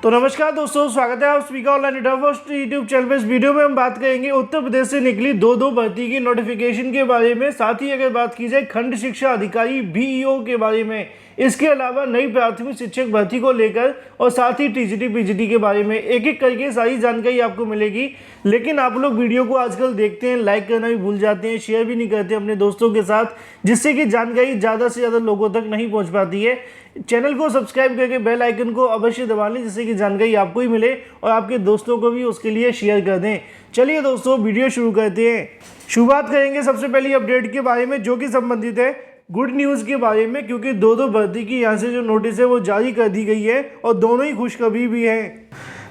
तो नमस्कार दोस्तों, स्वागत है आप सभी का ऑनलाइन फर्स्ट यूट्यूब चैनल पे। इस वीडियो में हम बात करेंगे उत्तर प्रदेश से निकली दो भर्ती की नोटिफिकेशन के बारे में। साथ ही अगर बात की जाए खंड शिक्षा अधिकारी बीईओ के बारे में, इसके अलावा नई प्राथमिक शिक्षक भर्ती को लेकर और साथ ही टीजीटी पीजीटी के बारे में एक एक करके सारी जानकारी आपको मिलेगी। लेकिन आप लोग वीडियो को आजकल देखते हैं, लाइक करना भी भूल जाते हैं, शेयर भी नहीं करते अपने दोस्तों के साथ, जिससे कि जानकारी ज़्यादा से ज़्यादा लोगों तक नहीं पहुँच पाती है। चैनल को सब्सक्राइब करके बेल आइकन को अवश्य दबा लें, जिससे कि जानकारी आपको ही मिले और आपके दोस्तों को भी उसके लिए शेयर कर दें। चलिए दोस्तों, वीडियो शुरू करते हैं। शुरुआत करेंगे सबसे पहली अपडेट के बारे में, जो कि संबंधित है गुड न्यूज़ के बारे में, क्योंकि दो भर्ती की यहाँ से जो नोटिस है वो जारी कर दी गई है और दोनों ही खुशखबरी भी है।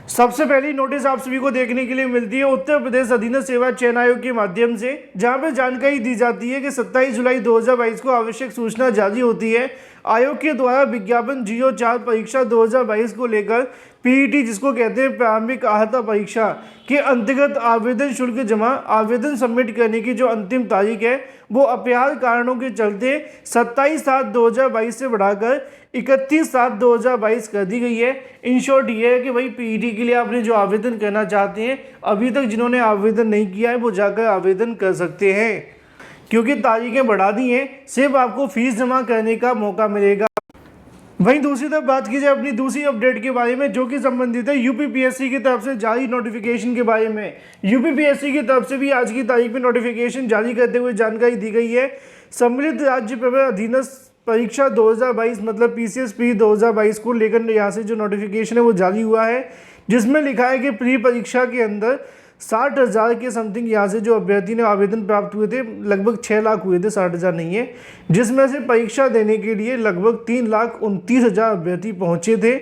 सबसे पहली नोटिस आप सभी को देखने के लिए मिलती है उत्तर प्रदेश अधीनस्थ सेवा चयन आयोग के माध्यम से, जहां पर जानकारी दी जाती है कि 27 जुलाई 2022 को आवश्यक सूचना जारी होती है आयोग के द्वारा विज्ञापन GO4 परीक्षा 2022 को लेकर पीईटी, जिसको कहते हैं प्रारंभिक अर्हता परीक्षा के अंतर्गत आवेदन शुल्क जमा आवेदन सबमिट करने की जो अंतिम तारीख है वो अपरिहार्य कारणों के चलते 27/7/2022 से बढ़ाकर 31/7/2022 कर दी गई है। इन शॉर्ट ये है कि भाई पीईटी के लिए आपने जो आवेदन करना चाहते हैं, अभी तक जिन्होंने आवेदन नहीं किया है वो जाकर आवेदन कर सकते हैं, क्योंकि तारीखें बढ़ा दी हैं। सिर्फ आपको फीस जमा करने का मौका मिलेगा। वहीं दूसरी तरफ बात की जाए अपनी दूसरी अपडेट के बारे में, जो कि संबंधित है यूपीपीएससी की तरफ से जारी नोटिफिकेशन के बारे में। यूपीपीएससी की तरफ से भी आज की तारीख में नोटिफिकेशन जारी करते हुए जानकारी दी गई है। सम्मिलित राज्य प्रवर अधीनस्थ परीक्षा 2022 मतलब PCSP 2022 को लेकर यहाँ से जो नोटिफिकेशन है वो जारी हुआ है, जिसमें लिखा है कि प्री परीक्षा के अंदर 60,000 के समथिंग यहाँ से जो अभ्यर्थी ने आवेदन प्राप्त हुए थे, लगभग 6 लाख हुए थे, 60,000 नहीं है, जिसमें से परीक्षा देने के लिए लगभग 3,29,000 अभ्यर्थी पहुँचे थे।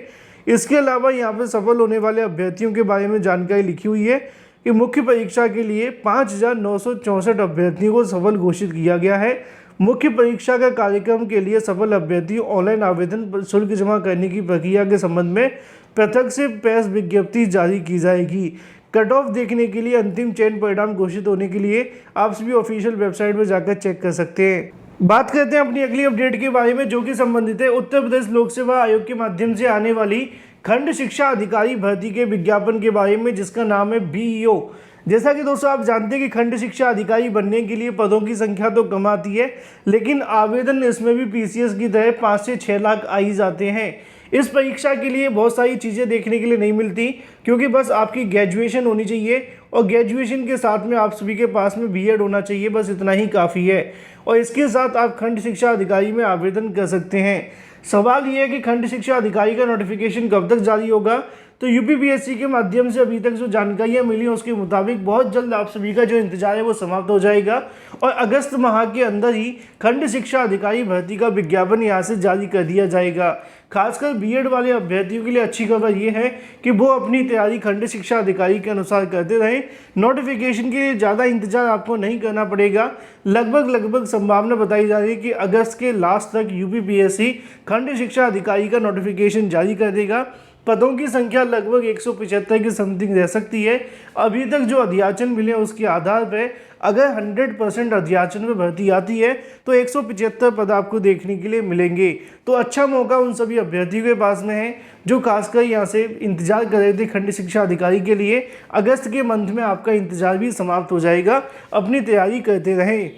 इसके अलावा यहाँ पर सफल होने वाले अभ्यर्थियों के बारे में जानकारी लिखी हुई है कि मुख्य परीक्षा के लिए 5,964 अभ्यर्थियों को सफल घोषित किया गया है। मुख्य परीक्षा का कार्यक्रम के लिए सफल अभ्यर्थियों ऑनलाइन आवेदन शुल्क जमा करने की प्रक्रिया के संबंध में पृथक से प्रेस विज्ञप्ति जारी की जाएगी। कट ऑफ देखने के लिए अंतिम चयन परिणाम घोषित होने के लिए आप सभी ऑफिशियल वेबसाइट पर जाकर चेक कर सकते हैं। बात करते हैं अपनी अगली अपडेट के बारे में, जो कि संबंधित है उत्तर प्रदेश लोक सेवा आयोग के माध्यम से आने वाली खंड शिक्षा अधिकारी भर्ती के विज्ञापन के बारे में, जिसका नाम है बीईओ। जैसा कि दोस्तों आप जानते हैं कि खंड शिक्षा अधिकारी बनने के लिए पदों की संख्या तो कम आती है, लेकिन आवेदन इसमें भी PCS की तरह 5 से 6 लाख आ ही जाते हैं। इस परीक्षा के लिए बहुत सारी चीज़ें देखने के लिए नहीं मिलती, क्योंकि बस आपकी ग्रेजुएशन होनी चाहिए और ग्रेजुएशन के साथ में आप सभी के पास में BEd होना चाहिए, बस इतना ही काफ़ी है। और इसके साथ आप खंड शिक्षा अधिकारी में आवेदन कर सकते हैं। सवाल ये है कि खंड शिक्षा अधिकारी का नोटिफिकेशन कब तक जारी होगा। तो यूपीपीएससी के माध्यम से अभी तक जो जानकारियां मिली हैं उसके मुताबिक बहुत जल्द आप सभी का जो इंतजार है वो समाप्त हो जाएगा और अगस्त माह के अंदर ही खंड शिक्षा अधिकारी भर्ती का विज्ञापन यहाँ से जारी कर दिया जाएगा। खासकर BEd वाले अभ्यर्थियों के लिए अच्छी खबर ये है कि वो अपनी तैयारी खंड शिक्षा अधिकारी के अनुसार करते रहें। नोटिफिकेशन के लिए ज़्यादा इंतजार आपको नहीं करना पड़ेगा। लगभग संभावना बताई जा रही है कि अगस्त के लास्ट तक यूपीपीएससी खंड शिक्षा अधिकारी का नोटिफिकेशन जारी कर देगा। पदों की संख्या लगभग 175 की समथिंग रह सकती है। अभी तक जो अध्याचन मिले उसके आधार पर अगर 100% अध्याचन में भर्ती आती है तो 175 पद आपको देखने के लिए मिलेंगे। तो अच्छा मौका उन सभी अभ्यर्थियों के पास में है जो खासकर यहाँ से इंतजार कर रहे थे खंड शिक्षा अधिकारी के लिए। अगस्त के मंथ में आपका इंतजार भी समाप्त हो जाएगा, अपनी तैयारी करते रहें।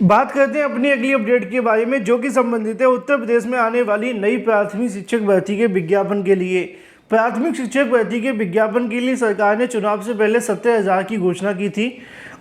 बात करते हैं अपनी अगली अपडेट के बारे में, जो कि संबंधित है उत्तर प्रदेश में आने वाली नई प्राथमिक शिक्षक भर्ती के विज्ञापन के लिए। प्राथमिक शिक्षक भर्ती के विज्ञापन के लिए सरकार ने चुनाव से पहले 17,000 की घोषणा की थी।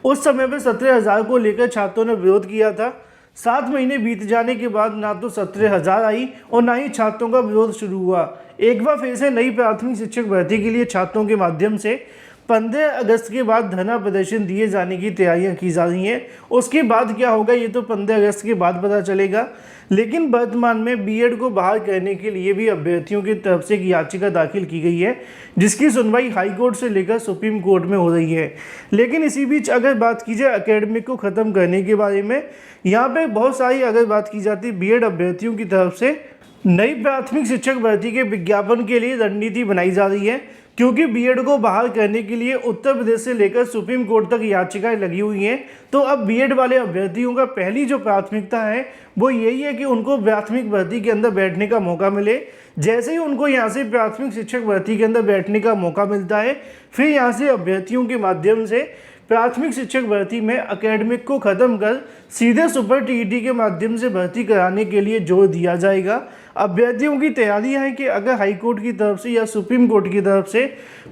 उस समय पर 17,000 को लेकर छात्रों ने विरोध किया था। 7 महीने बीत जाने के बाद ना तो 17,000 आई और ना ही छात्रों का विरोध शुरू हुआ। एक बार फिर से नई प्राथमिक शिक्षक भर्ती के लिए छात्रों के माध्यम से 15 अगस्त के बाद धरना प्रदर्शन दिए जाने की तैयारियां की जा रही हैं। उसके बाद क्या होगा ये तो 15 अगस्त के बाद पता चलेगा। लेकिन वर्तमान में BEd को बहाल करने के लिए भी अभ्यर्थियों की तरफ से एक याचिका दाखिल की गई है, जिसकी सुनवाई हाई कोर्ट से लेकर सुप्रीम कोर्ट में हो रही है। लेकिन इसी बीच अगर बात की जाए एकेडमिक को ख़त्म करने के बारे में, यहाँ पे बहुत सारी अगर बात की जाती है BEd अभ्यर्थियों की तरफ से नई प्राथमिक शिक्षक भर्ती के विज्ञापन के लिए रणनीति बनाई जा रही है, क्योंकि BEd को बहाल करने के लिए उत्तर प्रदेश से लेकर सुप्रीम कोर्ट तक याचिकाएं लगी हुई हैं। तो अब BEd वाले अभ्यर्थियों का पहली जो प्राथमिकता है वो यही है कि उनको प्राथमिक भर्ती के अंदर बैठने का मौका मिले, जैसे ही उनको यहाँ से प्राथमिक शिक्षक भर्ती के अंदर बैठने का मौका मिलता है, फिर यहाँ से अभ्यर्थियों के माध्यम से प्राथमिक शिक्षक भर्ती में एकेडमिक को ख़त्म कर सीधे सुपर टीईटी के माध्यम से भर्ती कराने के लिए जोर दिया जाएगा। अभ्यर्थियों की तैयारी है कि अगर हाई कोर्ट की तरफ से या सुप्रीम कोर्ट की तरफ से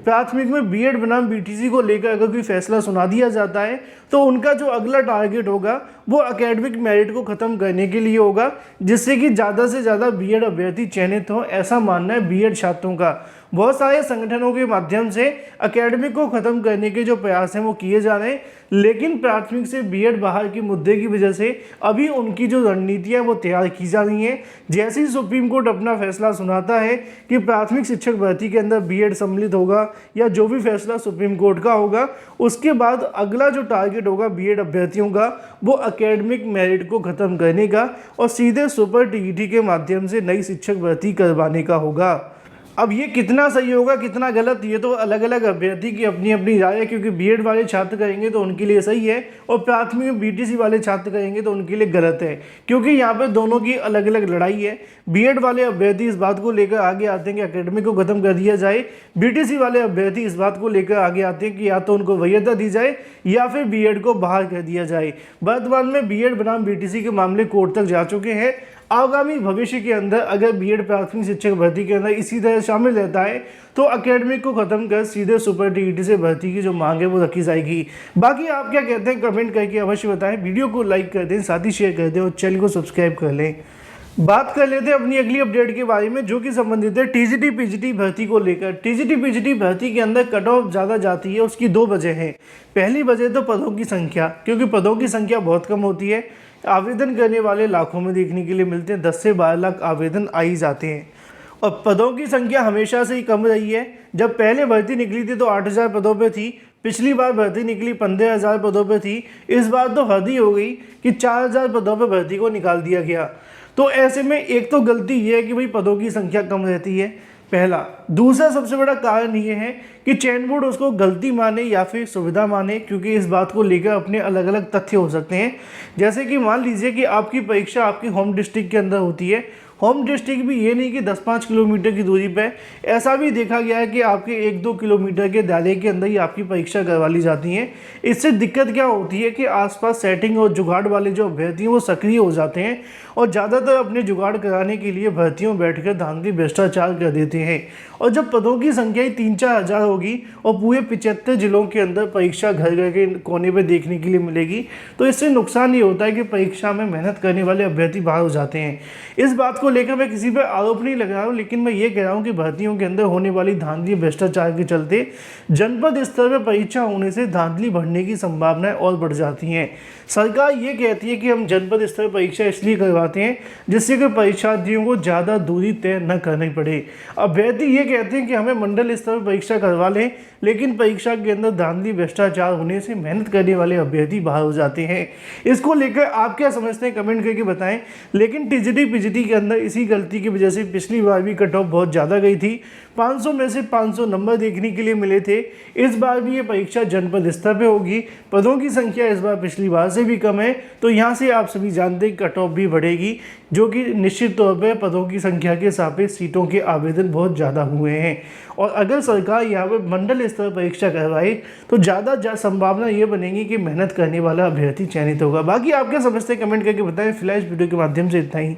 प्राथमिक में बीएड बनाम बीटीसी को लेकर अगर कोई फैसला सुना दिया जाता है तो उनका जो अगला टारगेट होगा वो एकेडमिक मेरिट को ख़त्म करने के लिए होगा, जिससे कि ज़्यादा से ज़्यादा बीएड अभ्यर्थी चयनित हो, ऐसा मानना है बीएड छात्रों का। बहुत सारे संगठनों के माध्यम से एकेडमिक को ख़त्म करने के जो प्रयास हैं वो किए जा रहे हैं, लेकिन प्राथमिक से बीएड बाहर के मुद्दे की वजह से अभी उनकी जो रणनीतियाँ वो तैयार की जा रही हैं। जैसे ही सुप्रीम कोर्ट अपना फैसला सुनाता है कि प्राथमिक शिक्षक भर्ती के अंदर बीएड सम्मिलित होगा या जो भी फैसला सुप्रीम कोर्ट का होगा, उसके बाद अगला जो टारगेट होगा बीएड अभ्यर्थियों का वो एकेडमिक मेरिट को ख़त्म करने का और सीधे सुपर टीईटी के माध्यम से नई शिक्षक भर्ती करवाने का होगा। अब ये कितना सही होगा कितना गलत, ये तो अलग अलग अभ्यर्थी की अपनी अपनी राय है, क्योंकि बीएड वाले छात्र करेंगे तो उनके लिए सही है और प्राथमिक में बीटीसी वाले छात्र करेंगे तो उनके लिए गलत है, क्योंकि यहाँ पे दोनों की अलग अलग लड़ाई है। बीएड वाले अभ्यर्थी इस बात को लेकर आगे आते हैं कि एकेडमिक को खत्म कर दिया जाए, बीटीसी वाले अभ्यर्थी इस बात को लेकर आगे आते हैं कि या तो उनको वरीयता दी जाए या फिर बीएड को बाहर कर दिया जाए। वर्तमान में बीएड बनाम बीटीसी के मामले कोर्ट तक जा चुके हैं। आगामी भविष्य के अंदर अगर बीएड प्राथमिक शिक्षक भर्ती के अंदर इसी तरह शामिल रहता है तो एकेडमिक को खत्म कर सीधे सुपर टीईटी से भर्ती की जो मांग है वो रखी जाएगी। बाकी आप क्या कहते हैं कमेंट करके अवश्य बताएं। वीडियो को लाइक कर दें, साथ ही शेयर कर दें और चैनल को सब्सक्राइब कर लें। बात कर लेते हैं अपनी अगली अपडेट के बारे में, जो कि संबंधित है टीजीटी पीजीटी भर्ती को लेकर। टीजीटी पीजीटी भर्ती के अंदर कट ऑफ ज़्यादा जाती है, उसकी दो वजह हैं। पहली वजह तो पदों की संख्या, क्योंकि पदों की संख्या बहुत कम होती है। आवेदन करने वाले लाखों में देखने के लिए मिलते हैं, 10 से 12 लाख आवेदन आ ही जाते हैं और पदों की संख्या हमेशा से ही कम रही है। जब पहले भर्ती निकली थी तो 8000 पदों पे थी, पिछली बार भर्ती निकली 15000 पदों पे थी, इस बार तो हद ही हो गई कि 4000 पदों पे भर्ती को निकाल दिया गया। तो ऐसे में एक तो गलती ये है कि भाई पदों की संख्या कम रहती है, पहला। दूसरा सबसे बड़ा कारण ये है कि चयन बोर्ड उसको गलती माने या फिर सुविधा माने, क्योंकि इस बात को लेकर अपने अलग अलग तथ्य हो सकते हैं। जैसे कि मान लीजिए कि आपकी परीक्षा आपकी होम डिस्ट्रिक्ट के अंदर होती है। होम डिस्ट्रिक्ट भी ये नहीं कि 10-5 किलोमीटर की दूरी पे, ऐसा भी देखा गया है कि आपके 1-2 किलोमीटर के दायरे के अंदर ही आपकी परीक्षा करवा ली जाती है। इससे दिक्कत क्या होती है कि आसपास सेटिंग और जुगाड़ वाले जो अभ्यर्थी हैं वो सक्रिय हो जाते हैं और ज़्यादातर अपने जुगाड़ कराने के लिए भर्तियों बैठकर धांधली भ्रष्टाचार कर देते हैं। और जब पदों की संख्या ही 3-4 हज़ार होगी और पूरे 75 जिलों के अंदर परीक्षा घर घर के कोने पे देखने के लिए मिलेगी, तो इससे नुकसान ये होता है कि परीक्षा में मेहनत करने वाले अभ्यर्थी बाहर हो जाते हैं। इस बात को लेकर मैं किसी पर आरोप नहीं लगा रहा हूँ, लेकिन मैं ये कह रहा हूँ कि भर्तियों के अंदर होने वाली धांधली भ्रष्टाचार के चलते जनपद स्तर पर परीक्षा होने से धांधली बढ़ने की संभावनाएं और बढ़ जाती हैं। सरकार ये कहती है कि हम जनपद स्तर पर परीक्षा इसलिए करवाते हैं जिससे कि परीक्षार्थियों को ज़्यादा दूरी तय न करनी पड़े। अभ्यर्थी ये कहते हैं कि हमें मंडल स्तर पर परीक्षा करवा लें, लेकिन परीक्षा के अंदर धांधली भ्रष्टाचार होने से मेहनत करने वाले अभ्यर्थी बाहर हो जाते हैं। इसको लेकर आप क्या समझते हैं कमेंट करके बताएं। लेकिन टीजीटी पीजीटी के अंदर इसी गलती की वजह से पिछली बार भी कट ऑफ बहुत ज़्यादा गई थी, 500 में से 500 नंबर देखने के लिए मिले थे। इस बार भी ये परीक्षा जनपद स्तर पे होगी। पदों की संख्या इस बार पिछली बार से भी कम है, तो यहाँ से आप सभी जानते हैं कट ऑफ भी बढ़ेगी, जो कि निश्चित तौर पर पदों की संख्या के सापेक्ष सीटों के आवेदन बहुत ज़्यादा हुए हैं। और अगर सरकार यहाँ पर मंडल स्तर परीक्षा करवाए तो ज़्यादा संभावना ये बनेगी कि मेहनत करने वाला अभ्यर्थी चयनित होगा। बाकी आप क्या समझते हैं कमेंट करके बताएं। फिलहाल इस वीडियो के माध्यम से इतना ही।